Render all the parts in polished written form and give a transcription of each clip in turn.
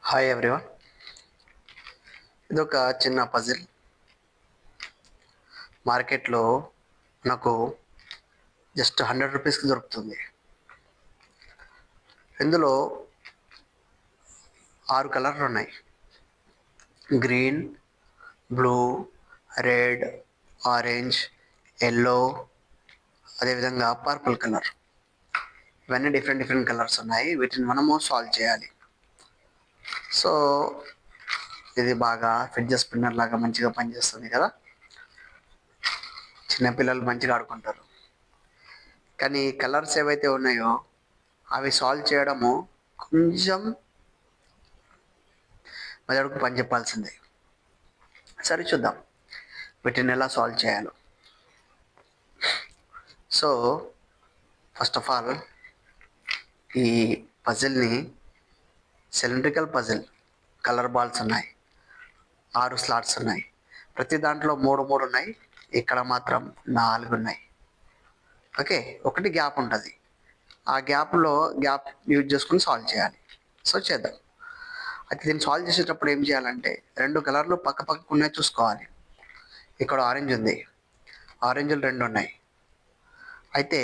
Hi everyone. ఇదొక చిన్న puzzle. మార్కెట్లో నాకు జస్ట్ 100 రూపీస్కి దొరుకుతుంది. ఇందులో 6 కలర్లు ఉన్నాయి: green, blue, red, orange, yellow, అదేవిధంగా పర్పుల్ కలర్. ఇవన్నీ డిఫరెంట్ కలర్స్ ఉన్నాయి. వీటిని మనము సాల్వ్ చేయాలి. సో ఇది బాగా ఫిడ్జెట్ స్పిన్నర్ లాగా మంచిగా పనిచేస్తుంది కదా. చిన్నపిల్లలు మంచిగా ఆడుకుంటారు. కానీ కలర్స్ ఏవైతే ఉన్నాయో అవి సాల్వ్ చేయడము కొంచెం మెదడుకు పని చెప్పాల్సిందే. సరే, చూద్దాం వీటిని ఎలా సాల్వ్ చేయాలో. సో ఫస్ట్ ఆఫ్ ఆల్, ఈ పజిల్ని సిలిండ్రికల్ పజిల్, కలర్ బాల్స్ ఉన్నాయి, 6 స్లాట్స్ ఉన్నాయి. ప్రతి దాంట్లో 3 ఉన్నాయి. ఇక్కడ మాత్రం 4 ఉన్నాయి. ఓకే, ఒకటి గ్యాప్ ఉంటుంది. ఆ గ్యాప్ యూజ్ చేసుకుని సాల్వ్ చేయాలి. సో చేద్దాం. అయితే దీన్ని సాల్వ్ చేసేటప్పుడు ఏం చేయాలంటే 2 కలర్లు పక్క పక్కకు ఉన్నాయి చూసుకోవాలి. ఇక్కడ ఆరెంజ్ ఉంది, ఆరెంజ్లు 2 ఉన్నాయి. అయితే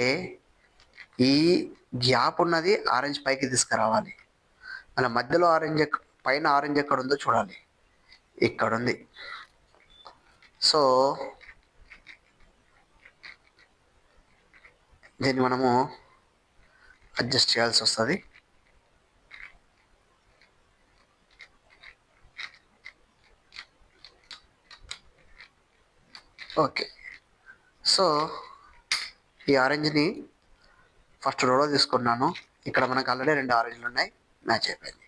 ఈ గ్యాప్ ఉన్నది ఆరెంజ్ పైకి తీసుకురావాలి. మన మధ్యలో పైన ఆరెంజ్ ఎక్కడ ఉందో చూడాలి. ఇక్కడ ఉంది. సో దీన్ని మనము అడ్జస్ట్ చేయాల్సి వస్తుంది. ఓకే, సో ఈ ఆరెంజ్ని ఫస్ట్ రోలో తీసుకున్నాను. ఇక్కడ మనకు ఆల్రెడీ 2 ఆరెంజ్లు ఉన్నాయి, మ్యాచ్ అయిపోయింది.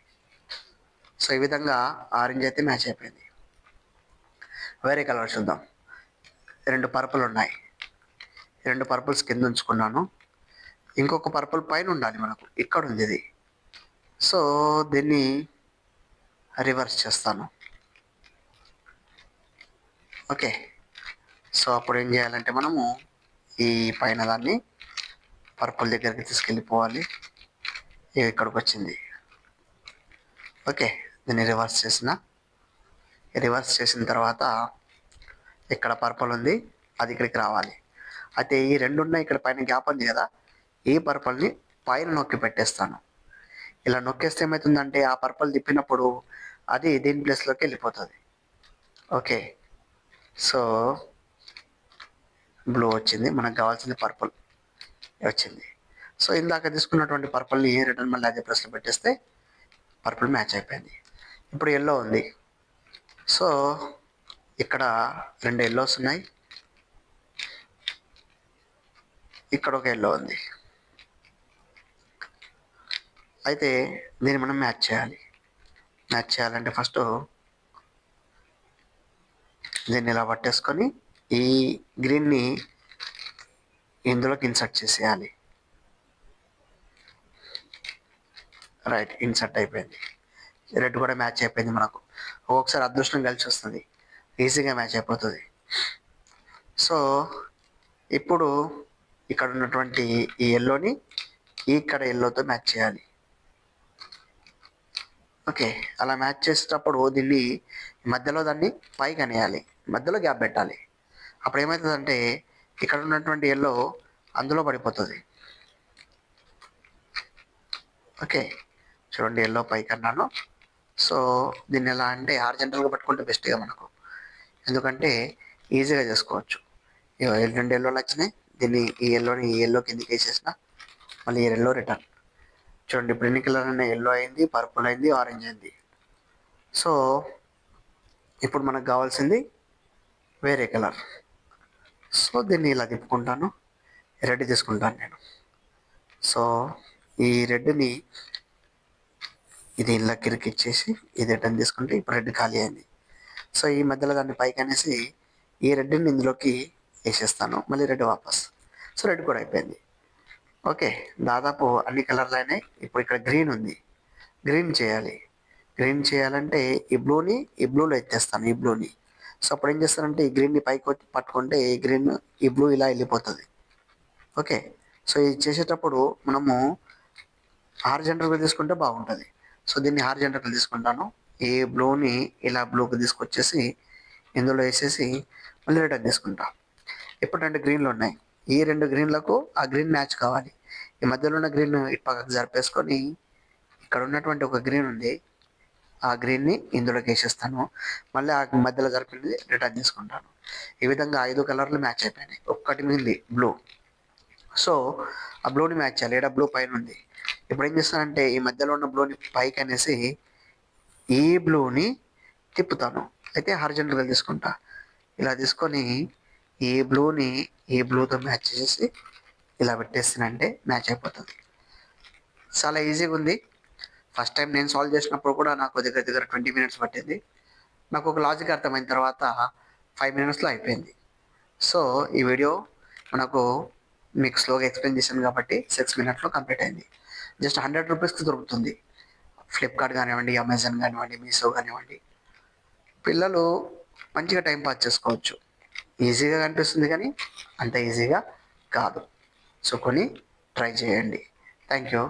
సో ఈ విధంగా ఆరెంజ్ అయితే మ్యాచ్ అయిపోయింది. వేరే కలర్ చూద్దాం. 2 పర్పుల్ ఉన్నాయి. 2 పర్పుల్స్ కింద ఉంచుకున్నాను. ఇంకొక పర్పుల్ పైన ఉండాలి మనకు. ఇక్కడ ఉంది ఇది. సో దీన్ని రివర్స్ చేస్తాను. ఓకే, సో అప్పుడు ఏం చేయాలంటే మనము ఈ పైన దాన్ని పర్పుల్ దగ్గరికి తీసుకెళ్ళిపోవాలి. ఇక్కడికి వచ్చింది. ఓకే, దీన్ని రివర్స్ చేసిన తర్వాత ఇక్కడ పర్పుల్ ఉంది, అది ఇక్కడికి రావాలి. అయితే ఈ 2 ఉన్నాయి. ఇక్కడ పైన గ్యాప్ ఉంది కదా, ఈ పర్పుల్ని పైన నొక్కి పెట్టేస్తాను. ఇలా నొక్కేస్తే ఏమవుతుందంటే ఆ పర్పుల్ తిప్పినప్పుడు అది దీని ప్లేస్లోకి వెళ్ళిపోతుంది. ఓకే, సో బ్లూ వచ్చింది, మనకు కావాల్సింది పర్పుల్ వచ్చింది. సో ఇందాక తీసుకున్నటువంటి పర్పుల్ని రిటర్న్ మళ్ళీ అదే ప్లేస్లో పెట్టేస్తే పర్పుల్ మ్యాచ్ అయిపోయింది. ఇప్పుడు ఎల్లో ఉంది. సో ఇక్కడ 2 ఎల్లోస్ ఉన్నాయి, ఇక్కడ ఒక ఎల్లో ఉంది. అయితే దీన్ని మనం మ్యాచ్ చేయాలంటే ఫస్ట్ దీన్ని ఇలా పట్టేసుకొని ఈ గ్రీన్ని ఇందులోకి ఇన్సర్ట్ చేసేయాలి. రైట్, ఇన్సర్ట్ అయిపోయింది. రెడ్ కూడా మ్యాచ్ అయిపోయింది. మనకు ఒక్కొక్కసారి అదృష్టం కలిసి వస్తుంది, ఈజీగా మ్యాచ్ అయిపోతుంది. సో ఇప్పుడు ఇక్కడ ఉన్నటువంటి ఈ ఎల్లోని ఇక్కడ ఎల్లోతో మ్యాచ్ చేయాలి. ఓకే, అలా మ్యాచ్ చేసేటప్పుడు దీన్ని మధ్యలో దాన్ని పైకి అనేయాలి, మధ్యలో గ్యాప్ పెట్టాలి. అప్పుడు ఏమవుతుందంటే ఇక్కడ ఉన్నటువంటి ఎల్లో అందులో పడిపోతుంది. ఓకే, చూడండి, ఎల్లో పైకి అన్నాను. సో దీన్ని ఎలా అంటే హారిజాంటల్గా పట్టుకుంటే బెస్ట్గా మనకు, ఎందుకంటే ఈజీగా చేసుకోవచ్చు. 2 ఎల్లోలు వచ్చినాయి. దీన్ని ఈ ఎల్లో కిందకి వేసేసిన మళ్ళీ ఈ ఎల్లో రిటర్న్. చూడండి, ఇప్పుడు ఎన్ని కలర్ అయినా ఎల్లో అయింది, పర్పుల్ అయింది, ఆరెంజ్ అయింది. సో ఇప్పుడు మనకు కావాల్సింది వేరే కలర్. సో దీన్ని ఇలా తిప్పుకుంటాను, రెడ్ తీసుకుంటాను నేను. సో ఈ రెడ్ని ఇది ఇలా కిరికిచ్చేసి ఇది రిటర్న్ తీసుకుంటే ఇప్పుడు రెడ్ ఖాళీ అయింది. సో ఈ మధ్యలో దాన్ని పైకి అనేసి ఈ రెడ్ని ఇందులోకి వేసేస్తాను, మళ్ళీ రెడ్ వాపస్. సో రెడ్ కూడా అయిపోయింది. ఓకే, దాదాపు అన్ని కలర్లు అయినాయి. ఇప్పుడు ఇక్కడ గ్రీన్ ఉంది, గ్రీన్ చేయాలంటే ఈ బ్లూలో ఎత్తేస్తాను, ఈ బ్లూని. సో అప్పుడు ఏం చేస్తానంటే ఈ గ్రీన్ని పైకి పట్టుకుంటే ఈ బ్లూ ఇలా వెళ్ళిపోతుంది. ఓకే, సో ఇది చేసేటప్పుడు మనము హారిజాంటల్గా తీసుకుంటే బాగుంటుంది. సో దీన్ని హారిజంటల్ తీసుకుంటాను. ఈ బ్లూని ఇలా బ్లూకి తీసుకొచ్చేసి ఇందులో వేసేసి మళ్ళీ రిటర్న్ తీసుకుంటా. ఇప్పుడు 2 గ్రీన్లు ఉన్నాయి. ఈ 2 గ్రీన్లకు ఆ గ్రీన్ మ్యాచ్ కావాలి. ఈ మధ్యలో ఉన్న గ్రీన్ ఇటు పక్కకు జరిపేసుకొని ఇక్కడ ఉన్నటువంటి ఒక గ్రీన్ ఉంది, ఆ గ్రీన్ని ఇందులోకి వేసేస్తాను. మళ్ళీ ఆ మధ్యలో జరిపింది రిటర్న్ తీసుకుంటాను. ఈ విధంగా 5 కలర్లు మ్యాచ్ అయిపోయినాయి. ఒక్కటి మిగిలింది బ్లూ. సో ఆ బ్లూని మ్యాచ్ చేయాలి. ఇక్కడ బ్లూ పైన ఉంది. ఇప్పుడు ఏం చేస్తానంటే ఈ మధ్యలో ఉన్న బ్లూని పైకి అనేసి ఈ బ్లూని తిప్పుతాను. అయితే హారిజంటల్గా తీసుకుంటా. ఇలా తీసుకొని ఈ బ్లూని ఈ బ్లూతో మ్యాచ్ చేసి ఇలా పెట్టేస్తానంటే మ్యాచ్ అయిపోతుంది. చాలా ఈజీగా ఉంది. ఫస్ట్ టైం నేను సాల్వ్ చేసినప్పుడు కూడా నాకు దగ్గర దగ్గర 20 మినిట్స్ పట్టింది. నాకు ఒక లాజిక్ అర్థమైన తర్వాత 5 మినిట్స్లో అయిపోయింది. సో ఈ వీడియో మనకు మీకు స్లోగా ఎక్స్ప్లెయిన్ చేశాను కాబట్టి 6 మినిట్స్లో కంప్లీట్ అయింది. జస్ట్ 100 రూపీస్కి దొరుకుతుంది. ఫ్లిప్కార్ట్ కానివ్వండి, అమెజాన్ కానివ్వండి, మీషో కానివ్వండి. పిల్లలు మంచిగా టైం పాస్ చేసుకోవచ్చు. ఈజీగా కనిపిస్తుంది కానీ అంత ఈజీగా కాదు. సో కొని ట్రై చేయండి. Thank you.